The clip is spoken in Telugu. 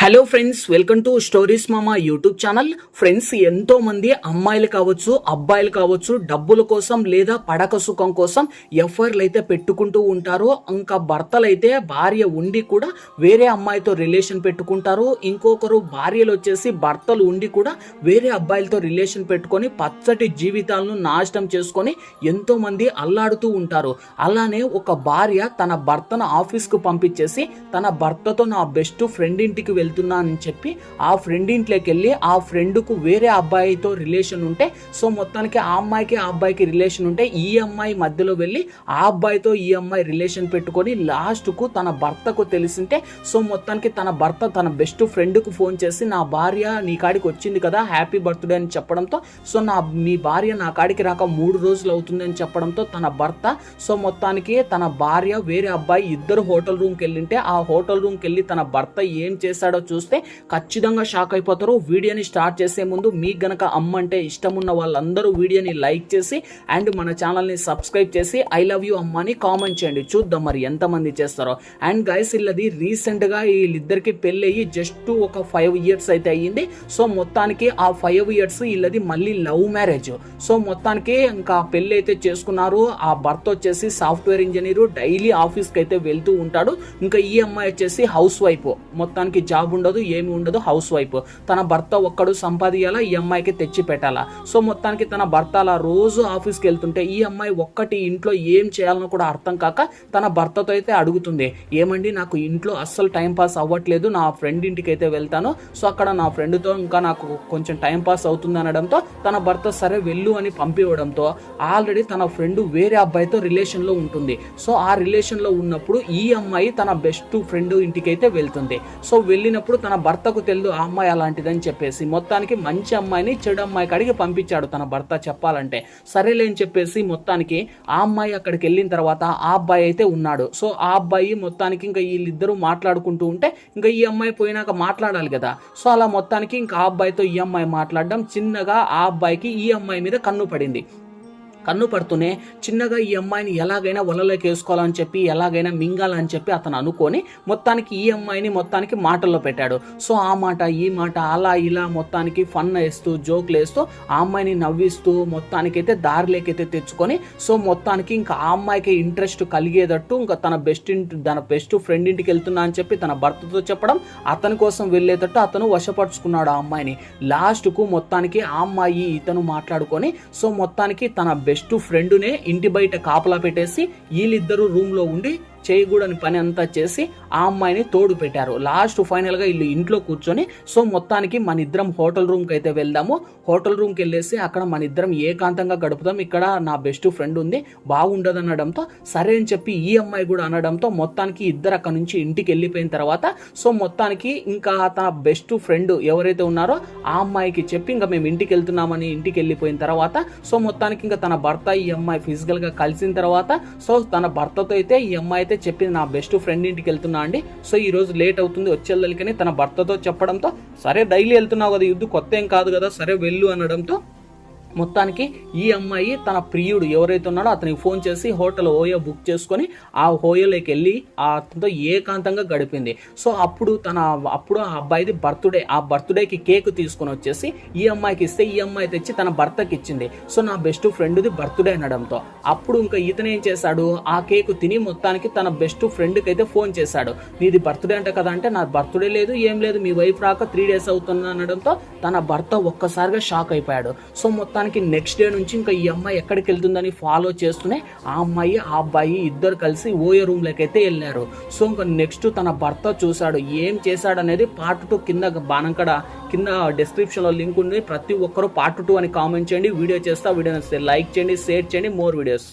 Hello friends, welcome to stories మామా యూట్యూబ్ ఛానల్. ఫ్రెండ్స్, ఎంతో మంది అమ్మాయిలు కావచ్చు, అబ్బాయిలు కావచ్చు, డబ్బుల కోసం లేదా పడక సుఖం కోసం ఎఫ్ఐఆర్లు అయితే పెట్టుకుంటూ ఉంటారు. ఇంకా భర్తలు అయితే భార్య ఉండి కూడా వేరే అమ్మాయితో రిలేషన్ పెట్టుకుంటారు. ఇంకొకరు భార్యలు వచ్చేసి భర్తలు ఉండి కూడా వేరే అబ్బాయిలతో రిలేషన్ పెట్టుకొని పచ్చటి జీవితాలను నాశనం చేసుకొని ఎంతో మంది అల్లాడుతూ ఉంటారు. అలానే ఒక భార్య తన భర్తను ఆఫీస్కు పంపించేసి తన భర్తతో నా బెస్ట్ ఫ్రెండ్ ఇంటికి వెళ్తున్నా అని చెప్పి ఆ ఫ్రెండ్ ఇంట్లోకి వెళ్ళి ఆ ఫ్రెండ్కు వేరే అబ్బాయితో రిలేషన్ ఉంటే, సో మొత్తానికి ఆ అమ్మాయికి ఆ అబ్బాయికి రిలేషన్ ఉంటే ఈ అమ్మాయి మధ్యలో వెళ్ళి ఆ అబ్బాయితో ఈ అమ్మాయి రిలేషన్ పెట్టుకొని లాస్ట్కు తన భర్తకు తెలిసింటే, సో మొత్తానికి తన భర్త తన బెస్ట్ ఫ్రెండ్కు ఫోన్ చేసి నా భార్య నీ కాడికి వచ్చింది కదా, హ్యాపీ బర్త్డే అని చెప్పడంతో, సో మీ భార్య నా కాడికి రాక 3 రోజులు అవుతుంది అని చెప్పడంతో తన భర్త, సో మొత్తానికి తన భార్య వేరే అబ్బాయి ఇద్దరు హోటల్ రూమ్కి వెళ్ళింటే ఆ హోటల్ రూమ్కి వెళ్ళి తన భర్త ఏం చేశాడో చూస్తే ఖచ్చితంగా షాక్ అయిపోతారు. వీడియోని స్టార్ట్ చేసే ముందు మీకు గనక అమ్మంటే ఇష్టం ఉన్న వాళ్ళందరూ వీడియోని లైక్ చేసి అండ్ మన ఛానల్ని సబ్స్క్రైబ్ చేసి ఐ లవ్ యూ అమ్మ అని కామెంట్ చేయండి. చూద్దాం మరి ఎంతమంది చేస్తారో. అండ్ గైస్, వీళ్ళది రీసెంట్గా వీళ్ళిద్దరికి పెళ్ళి అయ్యి జస్ట్ ఒక 5 years అయితే అయ్యింది. సో మొత్తానికి ఆ 5 years వీళ్ళది మళ్ళీ లవ్ మ్యారేజ్. సో మొత్తానికి ఇంకా పెళ్ళి అయితే చేసుకున్నారు. ఆ భర్త వచ్చేసి సాఫ్ట్వేర్ ఇంజనీరు, డైలీ ఆఫీస్కి అయితే వెళ్తూ ఉంటాడు. ఇంకా ఈ అమ్మాయి వచ్చేసి హౌస్ వైఫ్, మొత్తానికి జాబ్ ఉండదు, ఏమి ఉండదు, హౌస్ వైఫ్. తన భర్త ఒక్కడు సంపాదించాలా, ఈ అమ్మాయికి తెచ్చి పెట్టాలా. సో మొత్తానికి తన భర్త అలా రోజు ఆఫీస్కి వెళ్తుంటే ఈ అమ్మాయి ఒక్కటి ఇంట్లో ఏం చేయాలనో కూడా అర్థం కాక తన భర్తతో అయితే అడుగుతుంది, ఏమండి నాకు ఇంట్లో అస్సలు టైం పాస్ అవ్వట్లేదు, నా ఫ్రెండ్ ఇంటికి అయితే వెళ్తాను, సో అక్కడ నా ఫ్రెండ్తో ఇంకా నాకు కొంచెం టైం పాస్ అవుతుంది అనడంతో తన భర్త సరే వెళ్ళు అని పంపివ్వడంతో ఆల్రెడీ తన ఫ్రెండ్ వేరే అబ్బాయితో రిలేషన్లో ఉంటుంది. సో ఆ రిలేషన్లో ఉన్నప్పుడు ఈ అమ్మాయి తన బెస్ట్ ఫ్రెండ్ ఇంటికి అయితే వెళ్తుంది. సో వెళ్ళినప్పుడు తన భర్తకు తెలియదు ఆ అమ్మాయి అలాంటిదని చెప్పేసి మొత్తానికి మంచి అమ్మాయిని చెడు అమ్మాయి కాడికి పంపించాడు తన భర్త చెప్పాలంటే. సరేలే అని చెప్పేసి మొత్తానికి ఆ అమ్మాయి అక్కడికి వెళ్ళిన తర్వాత ఆ అబ్బాయి అయితే ఉన్నాడు. సో ఆ అబ్బాయి మొత్తానికి ఇంకా వీళ్ళిద్దరూ మాట్లాడుకుంటూ ఉంటే ఇంకా ఈ అమ్మాయి పోయినాక మాట్లాడాలి కదా. సో అలా మొత్తానికి ఇంకా ఆ అబ్బాయితో ఈ అమ్మాయి మాట్లాడడం, చిన్నగా ఆ అబ్బాయికి ఈ అమ్మాయి మీద కన్ను పడింది. కన్ను పడుతూనే చిన్నగా ఈ అమ్మాయిని ఎలాగైనా వలలోకి వేసుకోవాలని చెప్పి ఎలాగైనా మింగాలని చెప్పి అతను అనుకొని మొత్తానికి ఈ అమ్మాయిని మొత్తానికి మాటల్లో పెట్టాడు. సో ఆ మాట ఈ మాట అలా ఇలా మొత్తానికి ఫన్ వేస్తూ జోకులు వేస్తూ ఆ అమ్మాయిని నవ్విస్తూ మొత్తానికైతే దారిలోకైతే తెచ్చుకొని, సో మొత్తానికి ఇంకా ఆ అమ్మాయికి ఇంట్రెస్ట్ కలిగేటట్టు ఇంకా తన బెస్ట్ ఫ్రెండ్ ఇంటికి వెళ్తున్నా అని చెప్పి తన భర్తతో చెప్పడం, అతని కోసం వెళ్ళేటట్టు అతను వశపరుచుకున్నాడు ఆ అమ్మాయిని. లాస్ట్కు మొత్తానికి ఆ అమ్మాయి ఇతను మాట్లాడుకొని, సో మొత్తానికి తన బెస్ట్ ఫ్రెండ్నే ఇంటి బయట కాపలా పెట్టేసి వీళ్ళిద్దరూ రూమ్లో ఉండి చేయకూడని పని అంతా చేసి ఆ అమ్మాయిని తోడు పెట్టారు. లాస్ట్ ఫైనల్గా వీళ్ళు ఇంట్లో కూర్చొని, సో మొత్తానికి మన ఇద్దరం హోటల్ రూమ్కి అయితే వెళ్దాము, హోటల్ రూమ్కి వెళ్ళేసి అక్కడ మన ఇద్దరం ఏకాంతంగా గడుపుదాం, ఇక్కడ నా బెస్ట్ ఫ్రెండ్ ఉంది బాగుండదు అనడంతో సరే అని చెప్పి ఈ అమ్మాయి కూడా అనడంతో మొత్తానికి ఇద్దరు అక్కడ నుంచి ఇంటికి వెళ్ళిపోయిన తర్వాత, సో మొత్తానికి ఇంకా తన బెస్ట్ ఫ్రెండ్ ఎవరైతే ఉన్నారో ఆ అమ్మాయికి చెప్పి ఇంకా మేము ఇంటికి వెళ్తున్నామని ఇంటికి వెళ్ళిపోయిన తర్వాత, సో మొత్తానికి ఇంకా తన భర్త ఈ అమ్మాయి ఫిజికల్గా కలిసిన తర్వాత, సో తన భర్తతో అయితే ఈ అమ్మాయి అయితే చెప్పింది నా బెస్ట్ ఫ్రెండ్ ఇంటికి వెళ్తున్నా అండి, సో ఈ రోజు లేట్ అవుతుంది వచ్చేళ్ళకని తన భర్తతో చెప్పడంతో, సరే డైలీ వెళ్తున్నావు కదా, యుద్ధం కొత్త ఏం కాదు కదా, సరే వెళ్ళు అనడంతో మొత్తానికి ఈ అమ్మాయి తన ప్రియుడు ఎవరైతే ఉన్నాడో అతనికి ఫోన్ చేసి హోటల్ ఓయో బుక్ చేసుకొని ఆ హోయోలోకి వెళ్ళి అతనితో ఏకాంతంగా గడిపింది. సో అప్పుడు ఆ అబ్బాయిది బర్త్డే, ఆ బర్త్డేకి కేక్ తీసుకొని వచ్చేసి ఈ అమ్మాయికి ఇస్తే ఈ అమ్మాయి తెచ్చి తన భర్తకి ఇచ్చింది. సో నా బెస్ట్ ఫ్రెండ్ది బర్త్డే అనడంతో అప్పుడు ఇంకా ఇతను ఏం చేశాడు, ఆ కేక్ తిని మొత్తానికి తన బెస్ట్ ఫ్రెండ్కి అయితే ఫోన్ చేశాడు, నీది బర్త్డే అంట కదా అంటే, నా బర్త్డే లేదు ఏం లేదు, మీ వైఫ్ రాక 3 days అవుతుంది అనడంతో తన భర్త ఒక్కసారిగా షాక్ అయిపోయాడు. సో మొత్తానికి నెక్స్ట్ డే నుంచి ఇంకా ఈ అమ్మాయి ఎక్కడికి వెళ్తుందని ఫాలో చేస్తూనే ఆ అమ్మాయి ఆ అబ్బాయి ఇద్దరు కలిసి ఓయో రూమ్లోకి అయితే వెళ్ళారు. సో ఇంకా నెక్స్ట్ తన భర్త చూశాడు, ఏం చేశాడు అనేది పార్ట్ 2 కింద బాణంకడ కింద డిస్క్రిప్షన్లో లింక్ ఉంది, ప్రతి ఒక్కరూ పార్ట్ 2 అని కామెంట్ చేయండి. వీడియో చేస్తా, వీడియో నచ్చితే లైక్ చేయండి, షేర్ చేయండి. More videos.